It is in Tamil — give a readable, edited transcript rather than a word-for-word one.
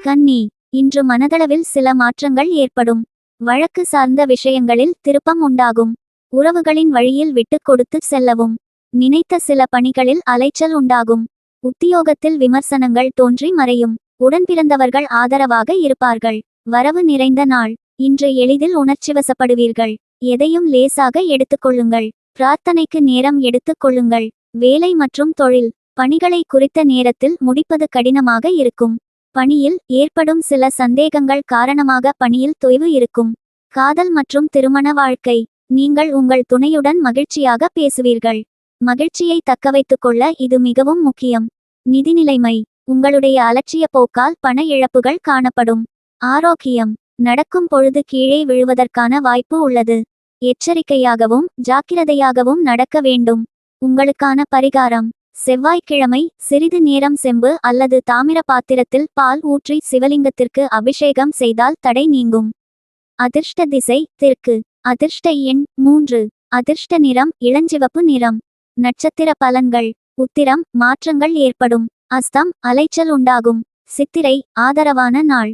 கன்னி, இன்று மனதளவில் சில மாற்றங்கள் ஏற்படும். வழக்கு சார்ந்த விஷயங்களில் திருப்பம் உண்டாகும். உறவுகளின் வழியில் விட்டுக் கொடுத்து செல்லவும். நினைத்த சில பணிகளில் அலைச்சல் உண்டாகும். உத்தியோகத்தில் விமர்சனங்கள் தோன்றி மறையும். உடன்பிறந்தவர்கள் ஆதரவாக இருப்பார்கள். வரவு நிறைந்த நாள். இன்று எளிதில் உணர்ச்சிவசப்படுவீர்கள். எதையும் லேசாக எடுத்துக்கொள்ளுங்கள். பிரார்த்தனைக்கு நேரம் எடுத்துக் கொள்ளுங்கள். வேலை மற்றும் தொழில் பணிகளை குறித்த நேரத்தில் முடிப்பது கடினமாக இருக்கும். பணியில் ஏற்படும் சில சந்தேகங்கள் காரணமாக பணியில் தொய்வு இருக்கும். காதல் மற்றும் திருமண வாழ்க்கை. நீங்கள் உங்கள் துணையுடன் மகிழ்ச்சியாக பேசுவீர்கள். மகிழ்ச்சியை தக்கவைத்துக் கொள்ள இது மிகவும் முக்கியம். நிதிநிலைமை. உங்களுடைய அலட்சிய போக்கால் பண இழப்புகள் காணப்படும். ஆரோக்கியம். நடக்கும் பொழுது கீழே விழுவதற்கான வாய்ப்பு உள்ளது. எச்சரிக்கையாகவும் ஜாக்கிரதையாகவும் நடக்க வேண்டும். உங்களுக்கான பரிகாரம். செவ்வாய்க்கிழமை சிறிது நேரம் செம்பு அல்லது தாமிர பாத்திரத்தில் பால் ஊற்றி சிவலிங்கத்திற்கு அபிஷேகம் செய்தால் தடை நீங்கும். அதிர்ஷ்ட திசை தெற்கு. அதிர்ஷ்ட எண் 3. அதிர்ஷ்ட நிறம் இளஞ்சிவப்பு நிறம். நட்சத்திர பலன்கள். உத்திரம் மாற்றங்கள் ஏற்படும். அஸ்தம் அலைச்சல் உண்டாகும். சித்திரை ஆதரவான நாள்.